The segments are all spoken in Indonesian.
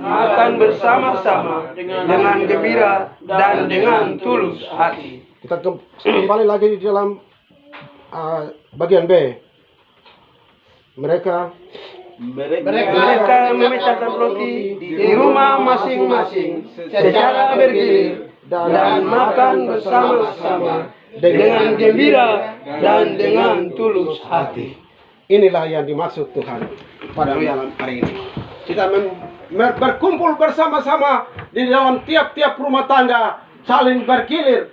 makan bersama-sama dengan gembira dan dengan tulus hati. Kita kembali lagi di dalam bagian B. Mereka memecahkan roti di rumah masing-masing secara bergilir dan makan bersama-sama dengan gembira dan dengan tulus hati. Inilah yang dimaksud Tuhan pada malam hari ini. Kita berkumpul bersama-sama di dalam tiap-tiap rumah tangga, saling bergilir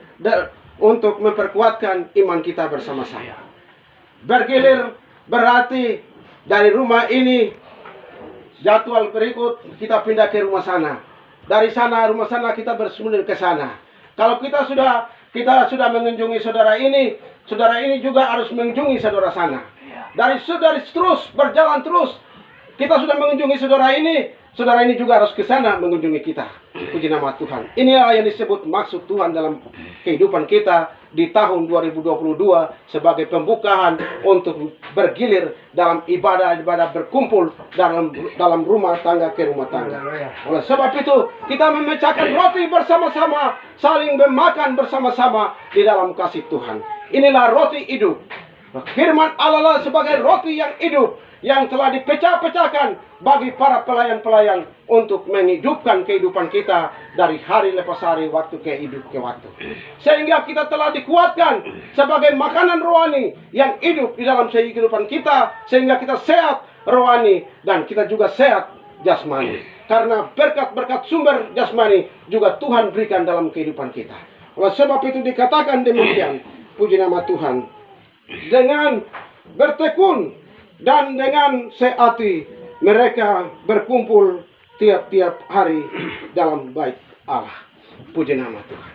untuk memperkuatkan iman kita bersama-sama. Bergilir berarti dari rumah ini jadwal berikut kita pindah ke rumah sana. Dari sana rumah sana kita bersembunyi ke sana. Kalau kita sudah mengunjungi saudara ini juga harus mengunjungi saudara sana. Dari terus berjalan terus. Kita sudah mengunjungi saudara ini juga harus ke sana mengunjungi kita. Puji nama Tuhan. Inilah yang disebut maksud Tuhan dalam kehidupan kita di tahun 2022 sebagai pembukaan untuk bergilir dalam ibadah-ibadah berkumpul dalam rumah tangga ke rumah tangga. Oleh sebab itu kita memecahkan roti bersama-sama, saling memakan bersama-sama di dalam kasih Tuhan. Inilah roti hidup. Firman Allah sebagai roti yang hidup, yang telah dipecah-pecahkan bagi para pelayan-pelayan untuk menghidupkan kehidupan kita dari hari lepas hari, waktu ke waktu. Sehingga kita telah dikuatkan sebagai makanan rohani yang hidup di dalam kehidupan kita, sehingga kita sehat rohani dan kita juga sehat jasmani. Karena berkat-berkat sumber jasmani juga Tuhan berikan dalam kehidupan kita. Oleh sebab itu dikatakan demikian, puji nama Tuhan. Dengan bertekun dan dengan sehati mereka berkumpul tiap-tiap hari dalam bait Allah. Puji nama Tuhan.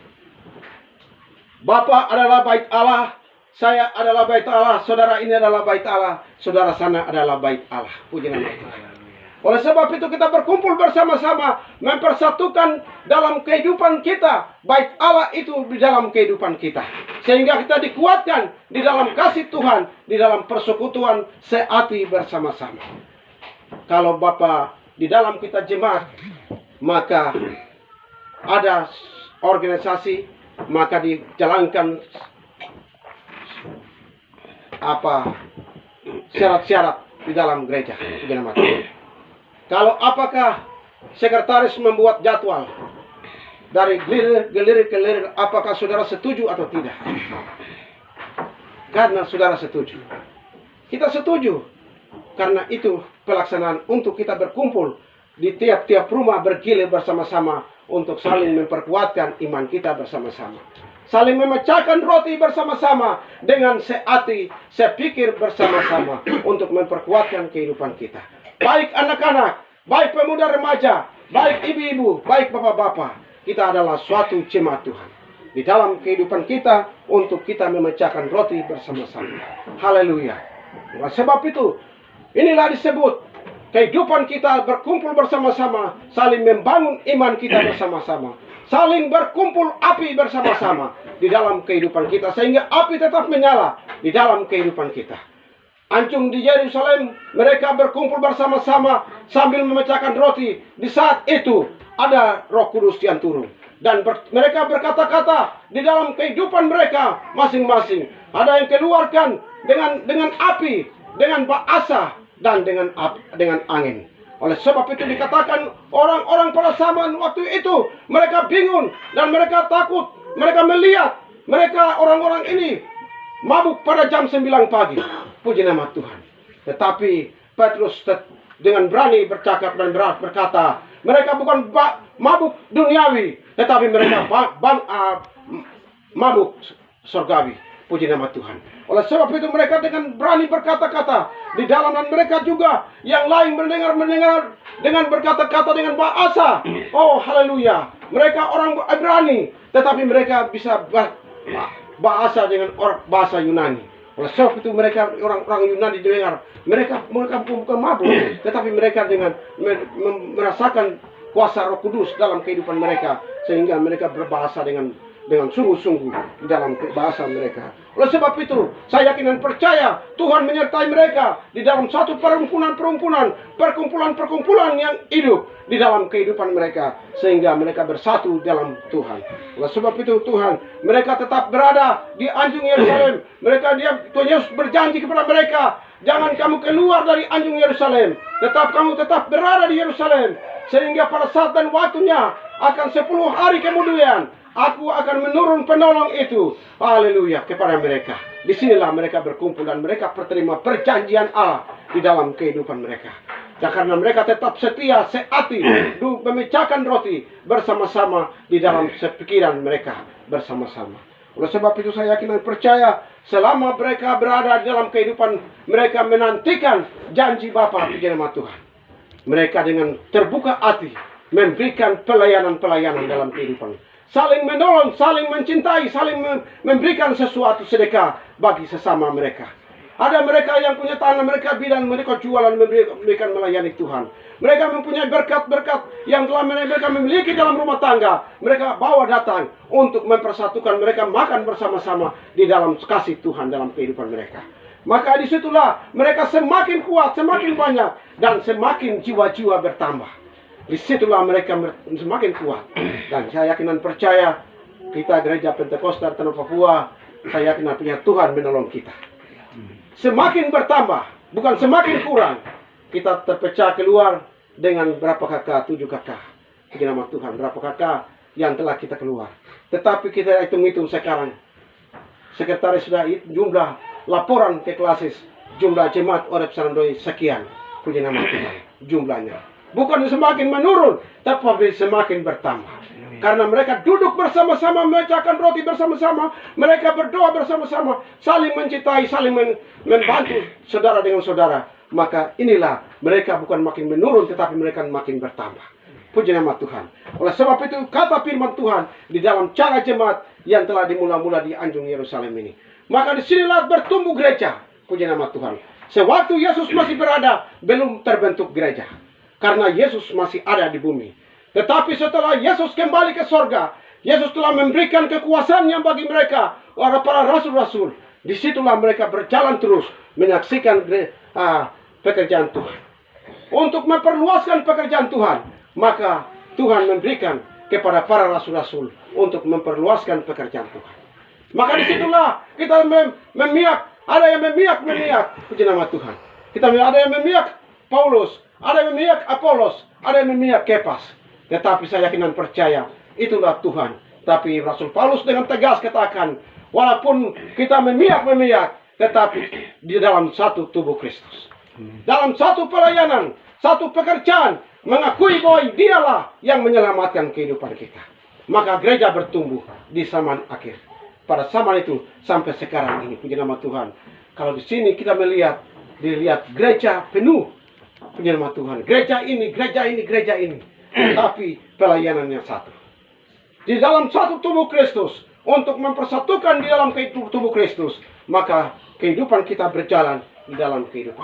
Bapa adalah bait Allah, saya adalah bait Allah, saudara ini adalah bait Allah, saudara sana adalah bait Allah. Puji nama Tuhan. Oleh sebab itu kita berkumpul bersama-sama mempersatukan dalam kehidupan kita bait Allah itu di dalam kehidupan kita. Sehingga kita dikuatkan di dalam kasih Tuhan, di dalam persekutuan sehati bersama-sama. Kalau Bapa di dalam kita jemaat, maka ada organisasi, maka dijalankan syarat-syarat di dalam gereja. Kalau apakah sekretaris membuat jadwal dari gelirik ke lirik, apakah saudara setuju atau tidak? Karena saudara setuju, kita setuju. Karena itu pelaksanaan untuk kita berkumpul di tiap-tiap rumah bergilir bersama-sama untuk saling memperkuatkan iman kita bersama-sama. Saling memecahkan roti bersama-sama dengan sehati, sepikir bersama-sama untuk memperkuatkan kehidupan kita. Baik anak-anak, baik pemuda remaja, baik ibu-ibu, baik bapak-bapak, kita adalah suatu jemaat Tuhan. Di dalam kehidupan kita untuk kita memecahkan roti bersama-sama. Haleluya. Sebab itu, inilah disebut kehidupan kita berkumpul bersama-sama, saling membangun iman kita bersama-sama. Saling berkumpul api bersama-sama di dalam kehidupan kita, sehingga api tetap menyala di dalam kehidupan kita. Ancung di Yerusalem, mereka berkumpul bersama-sama sambil memecahkan roti. Di saat itu ada Roh Kudus yang turun. Dan mereka berkata-kata di dalam kehidupan mereka masing-masing. Ada yang keluarkan dengan api, dengan bahasa, dan dengan angin. Oleh sebab itu dikatakan orang-orang pada zaman waktu itu mereka bingung dan mereka takut. Mereka melihat mereka orang-orang ini mabuk pada jam 9 pagi. Puji nama Tuhan. Tetapi Petrus dengan berani bercakap dan berkata, mereka bukan mabuk duniawi, tetapi mereka mabuk surgawi. Puji nama Tuhan. Oleh sebab itu mereka dengan berani berkata-kata. Di dalam mereka juga yang lain mendengar dengan berkata-kata dengan bahasa. Oh haleluya. Mereka orang Ibrani, tetapi mereka bisa bahasa dengan bahasa Yunani. Oleh sebab itu mereka orang-orang Yunani dengar, mereka bukan mabuk, tetapi mereka dengan merasakan kuasa Roh Kudus dalam kehidupan mereka, sehingga mereka berbahasa dengan dengan sungguh-sungguh di dalam bahasa mereka. Oleh sebab itu, saya yakin dan percaya Tuhan menyertai mereka di dalam satu perkumpulan yang hidup di dalam kehidupan mereka, sehingga mereka bersatu dalam Tuhan. Oleh sebab itu Tuhan, mereka tetap berada di anjung Yerusalem. Tuhan Yesus berjanji kepada mereka, jangan kamu keluar dari anjung Yerusalem, kamu tetap berada di Yerusalem, sehingga pada saat dan waktunya akan 10 hari kemudian aku akan menurun penolong itu, haleluya, kepada mereka. Disinilah mereka berkumpul dan mereka berterima perjanjian Allah di dalam kehidupan mereka. Dan karena mereka tetap setia, sehati, memecahkan roti bersama-sama di dalam pikiran mereka bersama-sama. Oleh sebab itu saya yakin dan percaya, selama mereka berada di dalam kehidupan, mereka menantikan janji Bapa di nama Tuhan. Mereka dengan terbuka hati memberikan pelayanan-pelayanan dalam kehidupan. Saling menolong, saling mencintai, saling memberikan sesuatu sedekah bagi sesama mereka. Ada mereka yang punya tanah, mereka bidan, mereka jualan, memberikan melayani Tuhan. Mereka mempunyai berkat-berkat yang telah mereka memiliki dalam rumah tangga. Mereka bawa datang untuk mempersatukan mereka makan bersama-sama di dalam kasih Tuhan dalam kehidupan mereka. Maka disitulah mereka semakin kuat, semakin banyak, dan semakin jiwa-jiwa bertambah. Disitulah mereka semakin kuat. Dan saya yakin dan percaya, kita gereja Pentakosta Tanah Papua, saya yakin dan percaya Tuhan menolong kita. Semakin bertambah, bukan semakin kurang. Kita terpecah keluar dengan berapa kakak? 7 kakak. Puji nama Tuhan, berapa kakak yang telah kita keluar. Tetapi kita hitung-hitung sekarang, sekretaris sudah jumlah laporan ke klasis, jumlah jemaat Oreb Sarandoi sekian. Puji nama Tuhan, jumlahnya bukan semakin menurun, tapi semakin bertambah. Karena mereka duduk bersama-sama, memecahkan roti bersama-sama, mereka berdoa bersama-sama, saling mencintai, saling membantu saudara dengan saudara. Maka inilah mereka bukan makin menurun, tetapi mereka makin bertambah. Puji nama Tuhan. Oleh sebab itu kata firman Tuhan di dalam cara jemaat yang telah dimula-mula di anjung Yerusalem ini. Maka disinilah bertumbuh gereja. Puji nama Tuhan. Sewaktu Yesus masih berada, belum terbentuk gereja. Karena Yesus masih ada di bumi. Tetapi setelah Yesus kembali ke sorga, Yesus telah memberikan kekuasaannya bagi mereka, para rasul-rasul. Disitulah mereka berjalan terus, menyaksikan pekerjaan Tuhan. Untuk memperluaskan pekerjaan Tuhan, maka Tuhan memberikan kepada para rasul-rasul untuk memperluaskan pekerjaan Tuhan. Maka disitulah kita memihak, ada yang memihak, puji nama Tuhan. Ada yang memihak Paulus, ada yang memihak Apolos, ada yang memihak Kepas. Tetapi saya yakin dan percaya, itulah Tuhan. Tapi Rasul Paulus dengan tegas katakan, walaupun kita memihak, tetapi di dalam satu tubuh Kristus. Dalam satu pelayanan, satu pekerjaan, mengakui bahwa dialah yang menyelamatkan kehidupan kita. Maka gereja bertumbuh di zaman akhir. Pada zaman itu sampai sekarang ini, puji nama Tuhan. Kalau di sini kita dilihat gereja penuh. Puji nama Tuhan. Gereja ini. Tapi pelayanannya satu. Di dalam satu tubuh Kristus. Untuk mempersatukan di dalam tubuh Kristus. Maka kehidupan kita berjalan di dalam kehidupan.